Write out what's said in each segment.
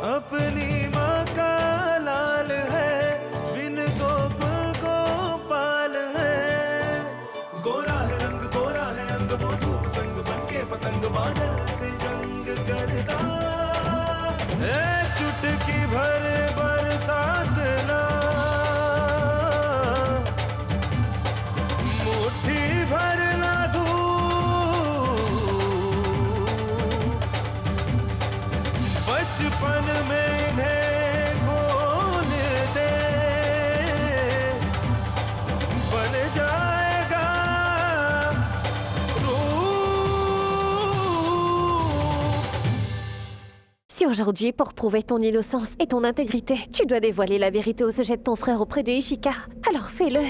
अपनी माँ का लाल है, बिन गोकुल गोपाल है। गोरा है रंग, गोरा है अंग, वो धूप संग बनके पतंग बादल से जंग करता। चुटकी भर बरसात ना, मुट्ठी भर ना धूप, बचपन में इन्हें खोल दे, बन जाएगा Si aujourd'hui, pour prouver ton innocence et ton intégrité, tu dois dévoiler la vérité au sujet de ton frère auprès de Ishika, alors fais-le.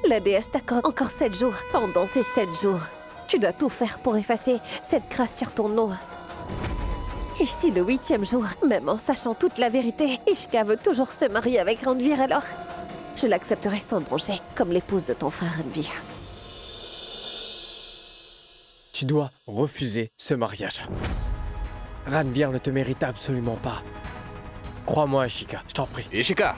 La déesse t'accorde encore 7 jours. Pendant ces 7 jours, tu dois tout faire pour effacer cette grâce sur ton nom. Et si le 8e jour, même en sachant toute la vérité, Ishika veut toujours se marier avec Ranveer, alors je l'accepterai sans broncher, comme l'épouse de ton frère Ranveer. Tu dois refuser ce mariage. Ranveer ne te mérite absolument pas. Crois-moi, Ishika, je t'en prie. Ishika!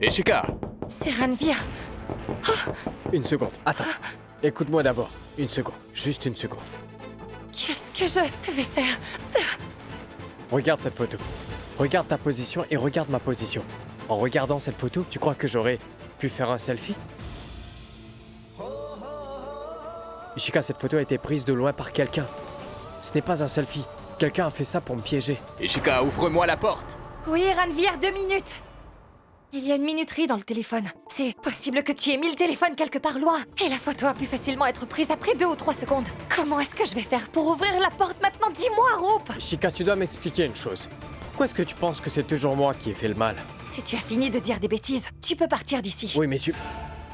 Ishika! C'est Ranveer. Une seconde, attends. Écoute-moi d'abord. Une seconde, juste une seconde. Qu'est-ce que je vais faire? Regarde cette photo. Regarde ta position et regarde ma position. En regardant cette photo, tu crois que j'aurais pu faire un selfie? Ishika, cette photo a été prise de loin par quelqu'un. Ce n'est pas un selfie. Quelqu'un a fait ça pour me piéger. Ishika, ouvre-moi la porte! Oui, Ranveer, 2 minutes. Il y a une minuterie dans le téléphone. C'est possible que tu aies mis le téléphone quelque part loin. Et la photo a pu facilement être prise après 2 ou 3 secondes. Comment est-ce que je vais faire pour ouvrir la porte maintenant? Dis-moi, Roop! Ishika, tu dois m'expliquer une chose. Pourquoi est-ce que tu penses que c'est toujours moi qui ai fait le mal? Si tu as fini de dire des bêtises, tu peux partir d'ici. Oui, mais tu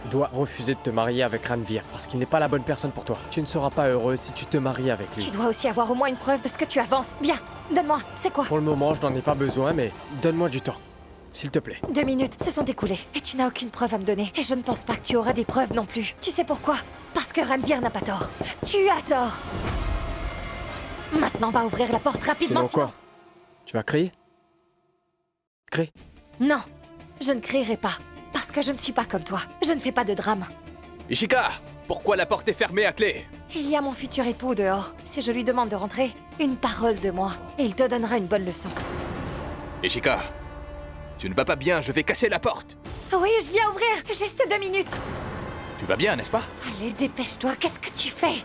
dois refuser de te marier avec Ranveer parce qu'il n'est pas la bonne personne pour toi. Tu ne seras pas heureux si tu te maries avec lui. Tu dois aussi avoir au moins une preuve de ce que tu avances. Bien, donne-moi, c'est quoi? Pour le moment, je n'en ai pas besoin, mais donne-moi du temps. S'il te plaît. 2 minutes se sont écoulées et tu n'as aucune preuve à me donner. Et je ne pense pas que tu auras des preuves non plus. Tu sais pourquoi? Parce que Ranveer n'a pas tort. Tu as tort. Maintenant, va ouvrir la porte rapidement. Sinon quoi? Tu vas crier? Crie. Non, je ne crierai pas. Parce que je ne suis pas comme toi. Je ne fais pas de drame. Ishika! Pourquoi la porte est fermée à clé? Il y a mon futur époux dehors. Si je lui demande de rentrer, une parole de moi. Et il te donnera une bonne leçon. Ishika! Tu ne vas pas bien, je vais casser la porte! Oui, je viens ouvrir. Juste 2 minutes. Tu vas bien, n'est-ce pas? Allez, dépêche-toi. Qu'est-ce que tu fais?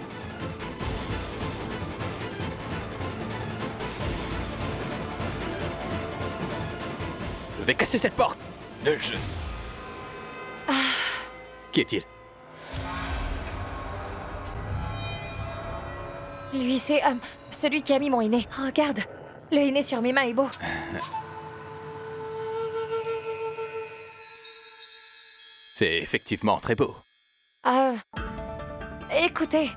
Je vais casser cette porte! Qui est-il? Lui, c'est celui qui a mis mon henné. Regarde, le henné sur mes mains est beau. C'est effectivement très beau. Écoutez.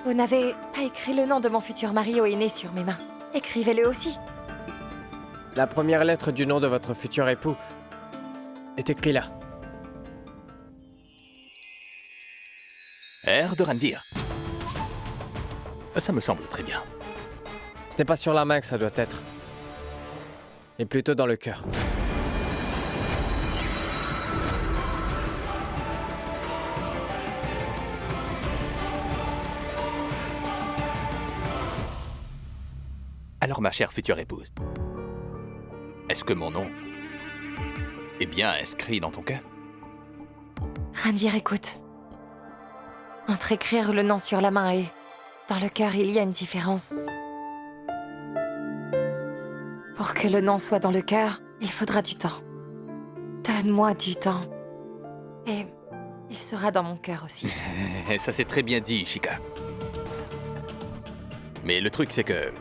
Vous n'avez pas écrit le nom de mon futur mari au henné sur mes mains. Écrivez-le aussi. La première lettre du nom de votre futur époux est écrite là. R de Ranveer. Ça me semble très bien. Ce n'est pas sur la main que ça doit être, mais plutôt dans le cœur. Alors, ma chère future épouse, est-ce que mon nom est bien inscrit dans ton cœur? Ranveer, écoute. Entre écrire le nom sur la main et dans le cœur, il y a une différence. Pour que le nom soit dans le cœur, il faudra du temps. Donne-moi du temps. Et il sera dans mon cœur aussi. Ça c'est très bien dit, Ishika. Mais le truc c'est que,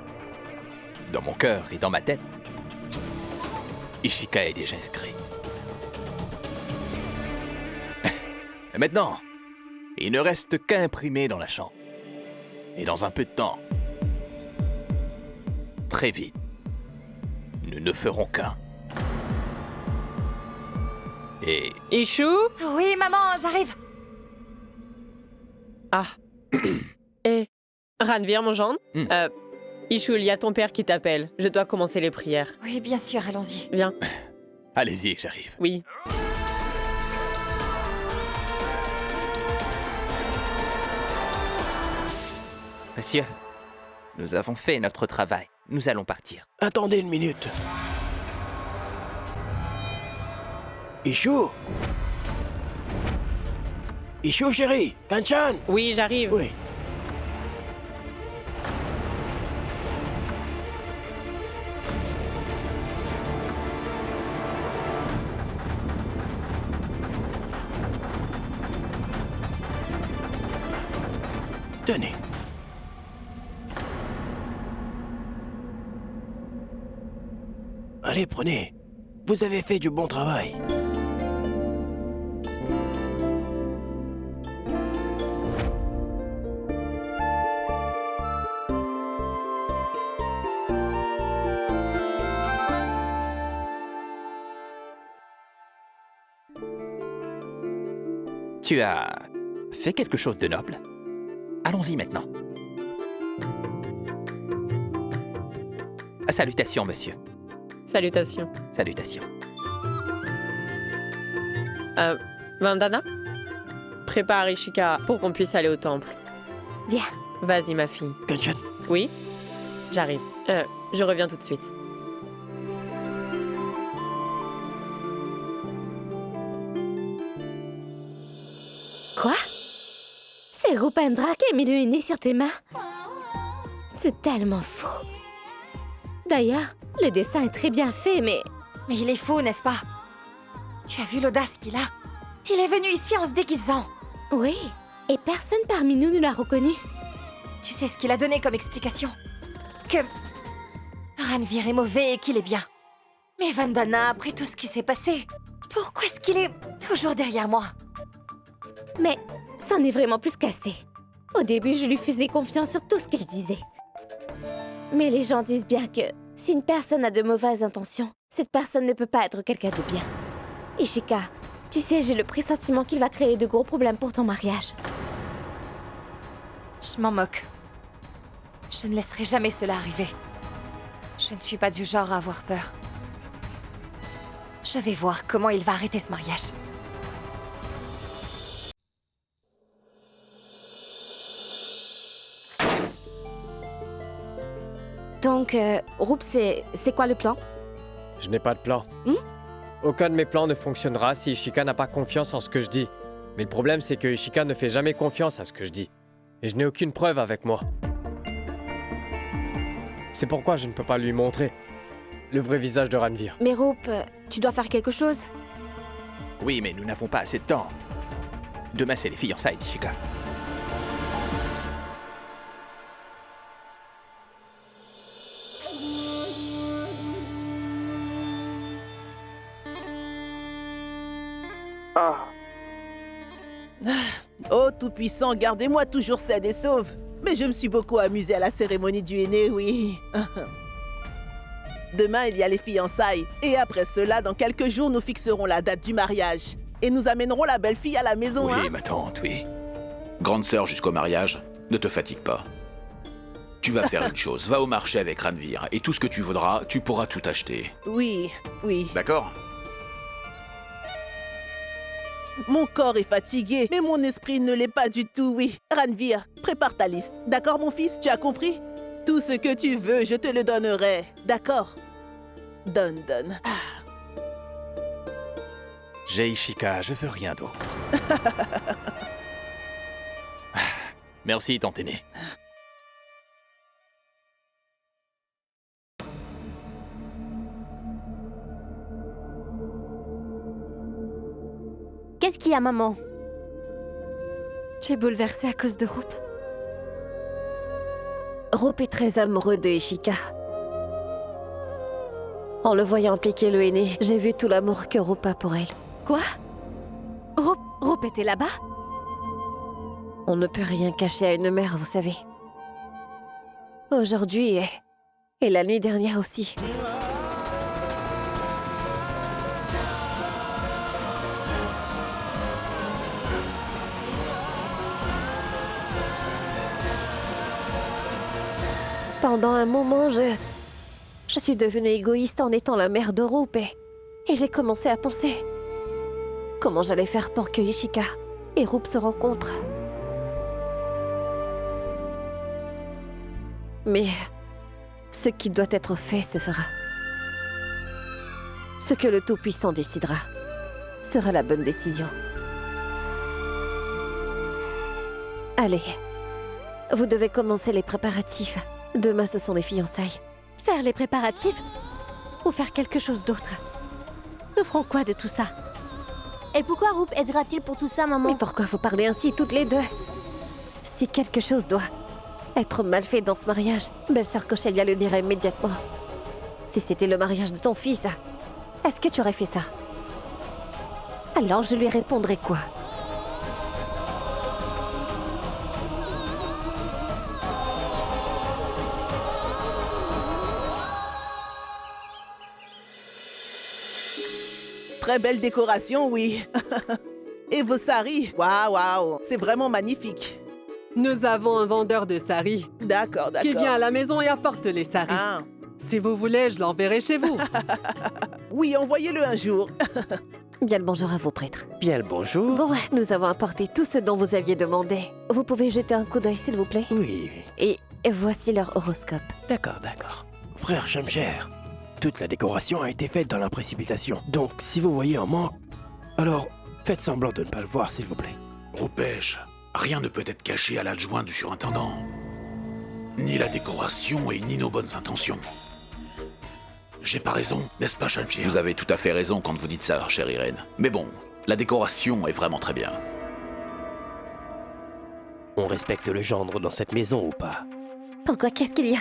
dans mon cœur et dans ma tête, Ishika est déjà inscrit. Et maintenant, il ne reste qu'à imprimer dans la chambre. Et dans un peu de temps, très vite, nous ne ferons qu'un. Et... Ichou? Oui, maman, j'arrive. Ah. Hé, Ranvir, mon gendre. Hmm. Ishul, il y a ton père qui t'appelle. Je dois commencer les prières. Oui, bien sûr, allons-y. Viens. Allez-y, j'arrive. Oui. Monsieur, nous avons fait notre travail. Nous allons partir. Attendez une minute. Ishu Ishu, chérie. Kanchan. Oui, j'arrive. Oui. Tenez. Allez, prenez. Vous avez fait du bon travail. Tu as fait quelque chose de noble. Allons-y maintenant. Salutations, monsieur. Salutations. Salutations. Vandana, prépare Ishika pour qu'on puisse aller au temple. Viens. Vas-y, ma fille. Kanchan. Oui, j'arrive. Je reviens tout de suite. Quoi? C'est Rupendra qui a mis le nez sur tes mains? C'est tellement fou. D'ailleurs, le dessin est très bien fait, mais... Mais il est fou, n'est-ce pas? Tu as vu l'audace qu'il a? Il est venu ici en se déguisant. Oui, et personne parmi nous ne l'a reconnu. Tu sais ce qu'il a donné comme explication? Que Ranvir est mauvais et qu'il est bien. Mais Vandana, après tout ce qui s'est passé, pourquoi est-ce qu'il est toujours derrière moi? Mais c'en est vraiment plus qu'assez. Au début, je lui faisais confiance sur tout ce qu'il disait. Mais les gens disent bien que si une personne a de mauvaises intentions, cette personne ne peut pas être quelqu'un de bien. Ishika, tu sais, j'ai le pressentiment qu'il va créer de gros problèmes pour ton mariage. Je m'en moque. Je ne laisserai jamais cela arriver. Je ne suis pas du genre à avoir peur. Je vais voir comment il va arrêter ce mariage. Donc, Rup, c'est quoi le plan? Je n'ai pas de plan. Aucun de mes plans ne fonctionnera si Ishika n'a pas confiance en ce que je dis. Mais le problème, c'est que Ishika ne fait jamais confiance à ce que je dis. Et je n'ai aucune preuve avec moi. C'est pourquoi je ne peux pas lui montrer le vrai visage de Ranvir. Mais Rup, tu dois faire quelque chose. Oui, mais nous n'avons pas assez de temps. Demain, c'est les fiançailles d'Ishika. Oh, Tout-Puissant, gardez-moi toujours saine et sauve. Mais je me suis beaucoup amusée à la cérémonie du aîné, oui. Demain, il y a les fiançailles. Et après cela, dans quelques jours, nous fixerons la date du mariage. Et nous amènerons la belle-fille à la maison, hein? Oui, ma tante, oui. Grande sœur jusqu'au mariage, ne te fatigue pas. Tu vas faire une chose, va au marché avec Ranvir, et tout ce que tu voudras, tu pourras tout acheter. Oui, oui. D'accord? Mon corps est fatigué, mais mon esprit ne l'est pas du tout, oui. Ranvir, prépare ta liste. D'accord, mon fils, tu as compris? Tout ce que tu veux, je te le donnerai. D'accord? Donne. J'ai Ishika, je veux rien d'autre. Merci, tante aînée. Qu'est-ce qu'il y a, maman? Tu es bouleversée à cause de Rup. Rup est très amoureux de Ishika. En le voyant impliquer le aîné, j'ai vu tout l'amour que Rup a pour elle. Quoi? Rup était là-bas? On ne peut rien cacher à une mère, vous savez. Aujourd'hui et la nuit dernière aussi. Pendant un moment, je suis devenue égoïste en étant la mère de Rup et j'ai commencé à penser comment j'allais faire pour que Ishika et Rup se rencontrent. Mais ce qui doit être fait se fera. Ce que le Tout-Puissant décidera sera la bonne décision. Allez, vous devez commencer les préparatifs. Demain, ce sont les fiançailles. Faire les préparatifs ou faire quelque chose d'autre? Nous ferons quoi de tout ça? Et pourquoi Rup aidera-t-il pour tout ça, maman? Mais pourquoi vous parlez ainsi toutes les deux? Si quelque chose doit être mal fait dans ce mariage, belle-sœur Cauchelia le dirait immédiatement. Si c'était le mariage de ton fils, est-ce que tu aurais fait ça? Alors je lui répondrais quoi? Très belle décoration, oui. Et vos saris, waouh, c'est vraiment magnifique. Nous avons un vendeur de saris D'accord, d'accord. qui vient à la maison et apporte les saris. Ah, Si vous voulez, je l'enverrai chez vous. oui, envoyez-le un jour. Bien le bonjour à vous, prêtres. Bien le bonjour. Bon, nous avons apporté tout ce dont vous aviez demandé. Vous pouvez jeter un coup d'œil, s'il vous plaît? Oui, Et voici leur horoscope. d'accord, d'accord. Frère Shamcher, toute la décoration a été faite dans la précipitation. Donc, si vous voyez un manque, alors faites semblant de ne pas le voir, s'il vous plaît. Roupèche, rien ne peut être caché à l'adjoint du surintendant. Ni la décoration et ni nos bonnes intentions. J'ai pas raison, n'est-ce pas, Shamcher? Vous avez tout à fait raison quand vous dites ça, chère Irène. Mais bon, la décoration est vraiment très bien. On respecte le gendre dans cette maison ou pas? Pourquoi? Qu'est-ce qu'il y a?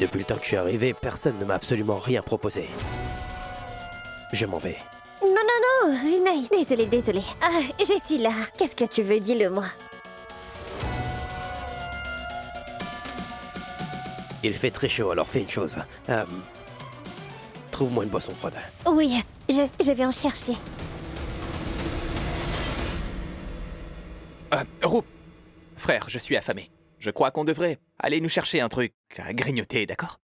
Depuis le temps que je suis arrivé, personne ne m'a absolument rien proposé. Je m'en vais. Non, Vinay. Désolée. Ah, je suis là. Qu'est-ce que tu veux? Dis-le-moi. Il fait très chaud, alors fais une chose. Trouve-moi une boisson froide. Oui, je vais en chercher. Rup, frère, je suis affamé. Je crois qu'on devrait aller nous chercher un truc à grignoter, d'accord?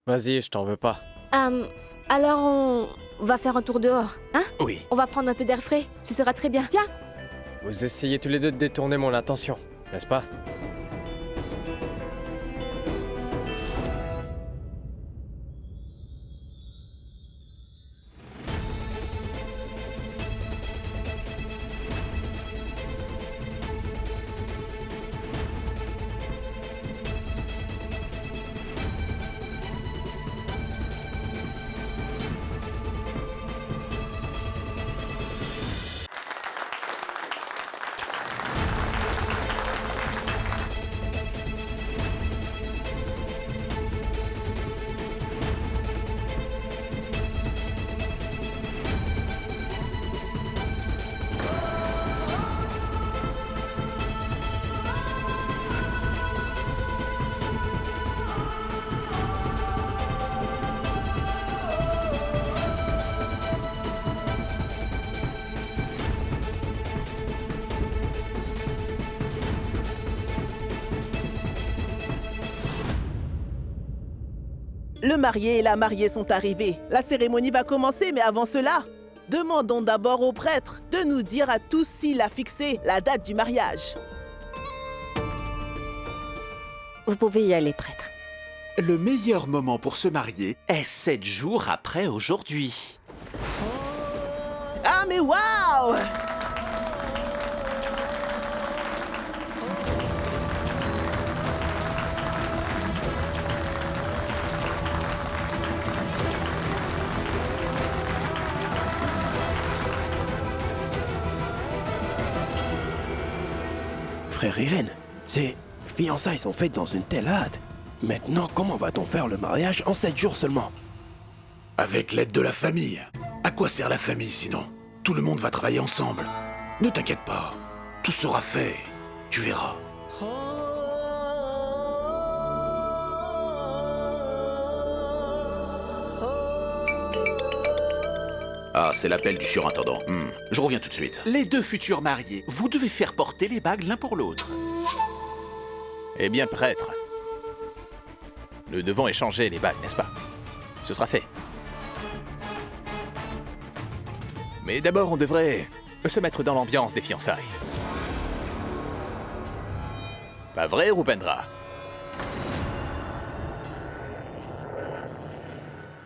Vas-y, je t'en veux pas. Alors on va faire un tour dehors, hein? Oui. On va prendre un peu d'air frais, ce sera très bien. Viens! Vous essayez tous les deux de détourner mon attention, n'est-ce pas? Le marié et la mariée sont arrivés. La cérémonie va commencer, mais avant cela, demandons d'abord au prêtre de nous dire à tous s'il a fixé la date du mariage. Vous pouvez y aller, prêtre. Le meilleur moment pour se marier est 7 jours après aujourd'hui. Ah, mais waouh! Frère Irène, ces fiançailles sont faites dans une telle hâte. Maintenant, comment va-t-on faire le mariage en 7 jours seulement? Avec l'aide de la famille. À quoi sert la famille sinon? Tout le monde va travailler ensemble. Ne t'inquiète pas, tout sera fait. Tu verras. Ah, c'est l'appel du surintendant. Je reviens tout de suite. Les deux futurs mariés, vous devez faire porter les bagues l'un pour l'autre. Eh bien, prêtre, nous devons échanger les bagues, n'est-ce pas? Ce sera fait. Mais d'abord, on devrait se mettre dans l'ambiance des fiançailles. Pas vrai, Rupendra?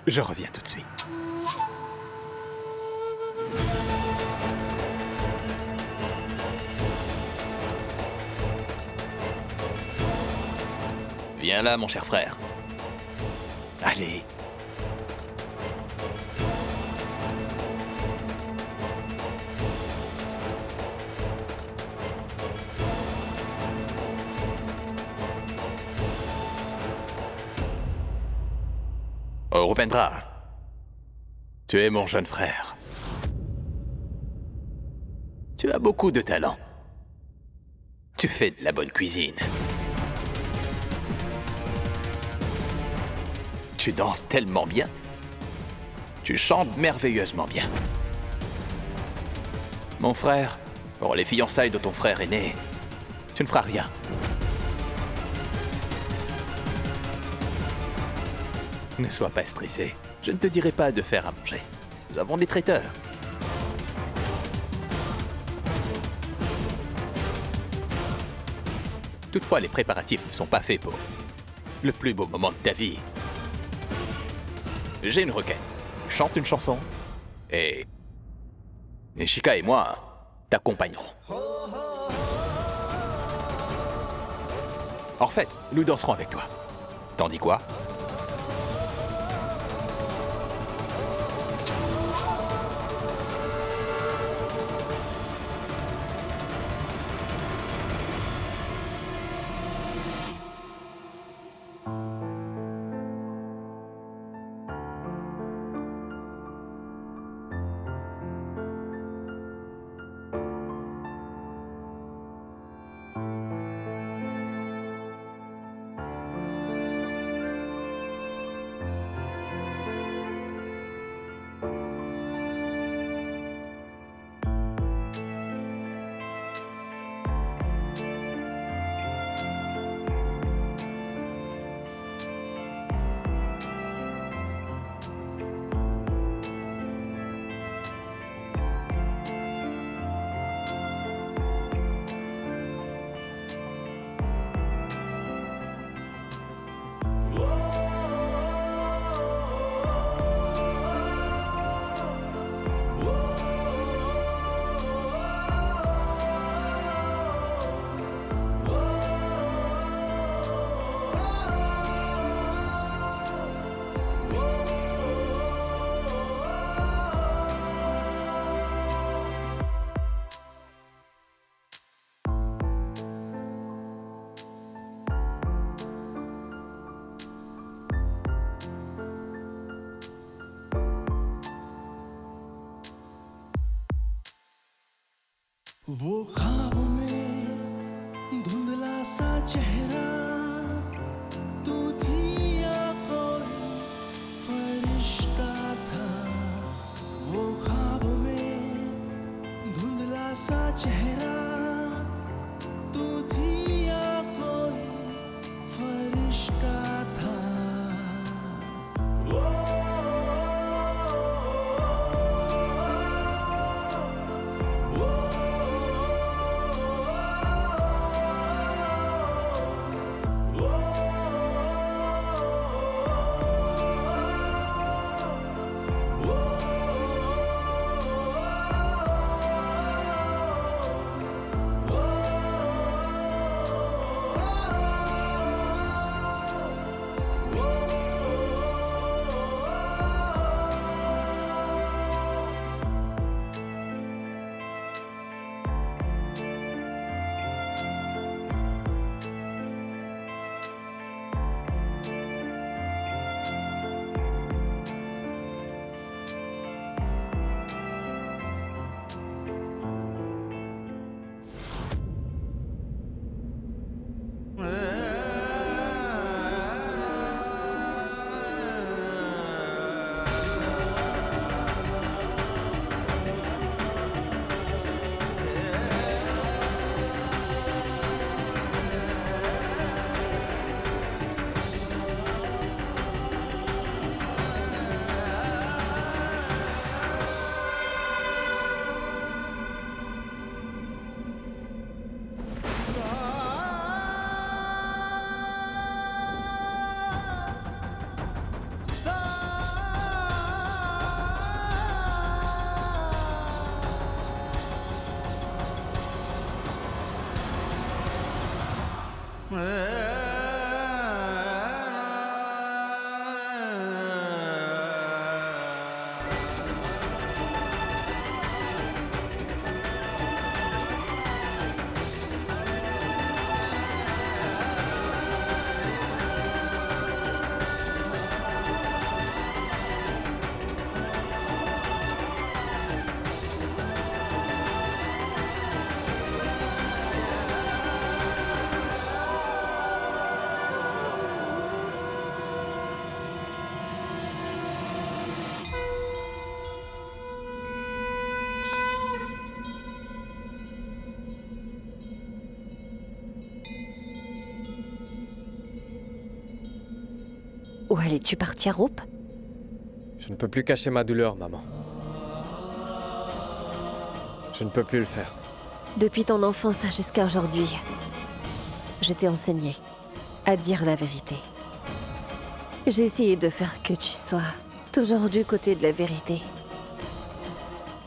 Je reviens tout de suite. Viens là, mon cher frère. Allez. Oh, Rupendra, tu es mon jeune frère. Tu as beaucoup de talent. Tu fais de la bonne cuisine. Tu danses tellement bien. Tu chantes merveilleusement bien. Mon frère, pour les fiançailles de ton frère aîné, tu ne feras rien. Ne sois pas stressé. Je ne te dirai pas de faire à manger. Nous avons des traiteurs. Toutefois, les préparatifs ne sont pas faits pour le plus beau moment de ta vie. J'ai une requête. Chante une chanson et Chica et moi t'accompagnerons. En fait, nous danserons avec toi. T'en dis quoi? वो ख्वाबों में धुंधला सा चेहरा तू थी या कोई फरिश्ता था। वो ख्वाबों में धुंधला सा चेहरा तू थी या कोई फरिश्ता था। Où allais-tu partir, Roop? Je ne peux plus cacher ma douleur, maman. Je ne peux plus le faire. Depuis ton enfance jusqu'à aujourd'hui, je t'ai enseigné à dire la vérité. J'ai essayé de faire que tu sois toujours du côté de la vérité.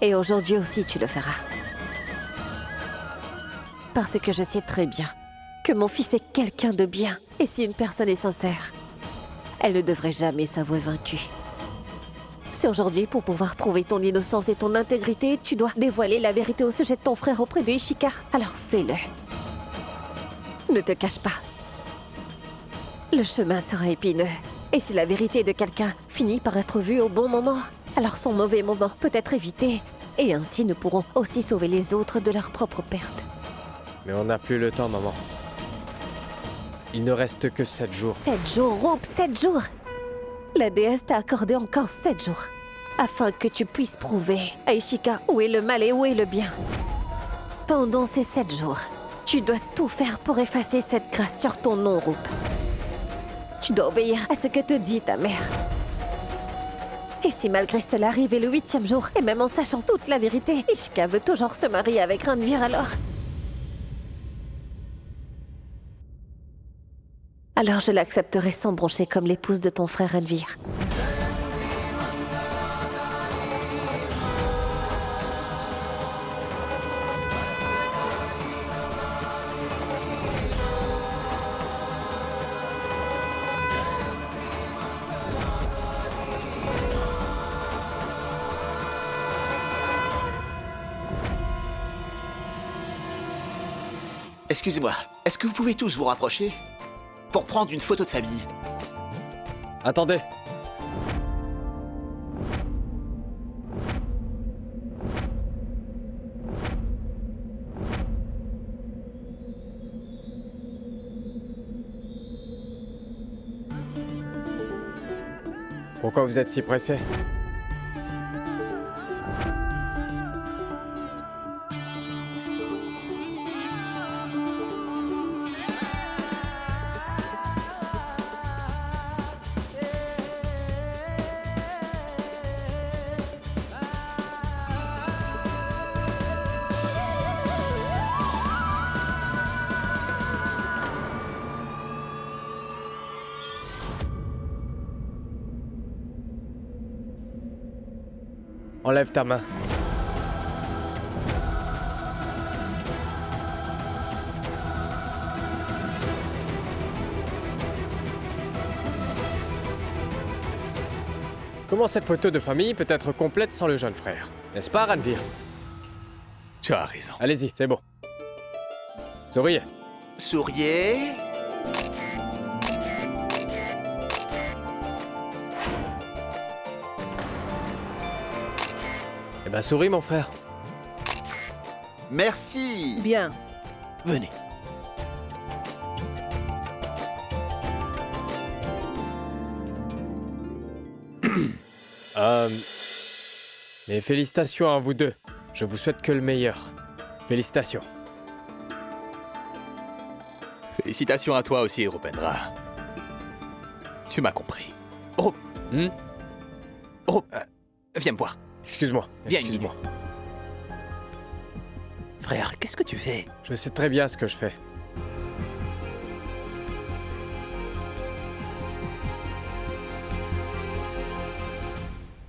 Et aujourd'hui aussi, tu le feras. Parce que je sais très bien que mon fils est quelqu'un de bien. Et si une personne est sincère, elle ne devrait jamais s'avouer vaincue. C'est aujourd'hui pour pouvoir prouver ton innocence et ton intégrité, tu dois dévoiler la vérité au sujet de ton frère auprès de Ishika. Alors fais-le. Ne te cache pas. Le chemin sera épineux. Et si la vérité de quelqu'un finit par être vue au bon moment, alors son mauvais moment peut être évité. Et ainsi nous pourrons aussi sauver les autres de leur propre perte. Mais on n'a plus le temps, maman. Il ne reste que 7 jours. 7 jours, Roop, 7 jours! La déesse t'a accordé encore 7 jours, afin que tu puisses prouver à Ishika où est le mal et où est le bien. Pendant ces 7 jours, tu dois tout faire pour effacer cette grâce sur ton nom, Roop. Tu dois obéir à ce que te dit ta mère. Et si malgré cela, arrivé le 8e jour, et même en sachant toute la vérité, Ishika veut toujours se marier avec Ranveer, alors je l'accepterai sans broncher comme l'épouse de ton frère Ranveer. Excusez-moi, est-ce que vous pouvez tous vous rapprocher pour prendre une photo de famille? Attendez. Pourquoi vous êtes si pressé? Enlève ta main. Comment cette photo de famille peut être complète sans le jeune frère? N'est-ce pas, Ranveer? Tu as raison. Allez-y, c'est bon. Souriez. Souriez. Eh ben, souris, mon frère. Merci. Bien. Venez. Mes félicitations à vous deux. Je vous souhaite que le meilleur. Félicitations. Félicitations à toi aussi, Rupendra. Tu m'as compris. Rup, viens me voir. Excuse-moi. Viens, Excuse-moi. Frère, qu'est-ce que tu fais? Je sais très bien ce que je fais.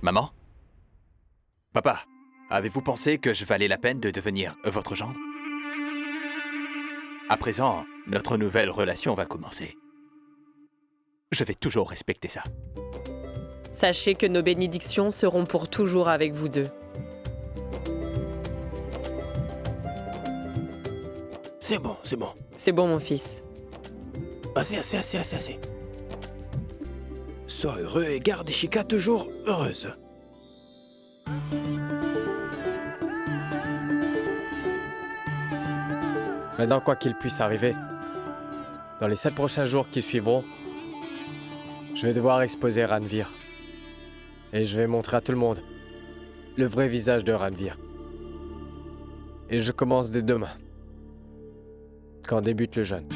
Maman? Papa, avez-vous pensé que je valais la peine de devenir votre gendre? À présent, notre nouvelle relation va commencer. Je vais toujours respecter ça. Sachez que nos bénédictions seront pour toujours avec vous deux. C'est bon, c'est bon. C'est bon, mon fils. Assez. Sois heureux et garde Ishika toujours heureuse. Maintenant, quoi qu'il puisse arriver, dans les 7 prochains jours qui suivront, je vais devoir exposer Ranveer. Et je vais montrer à tout le monde le vrai visage de Ranveer. Et je commence dès demain, quand débute le jeûne.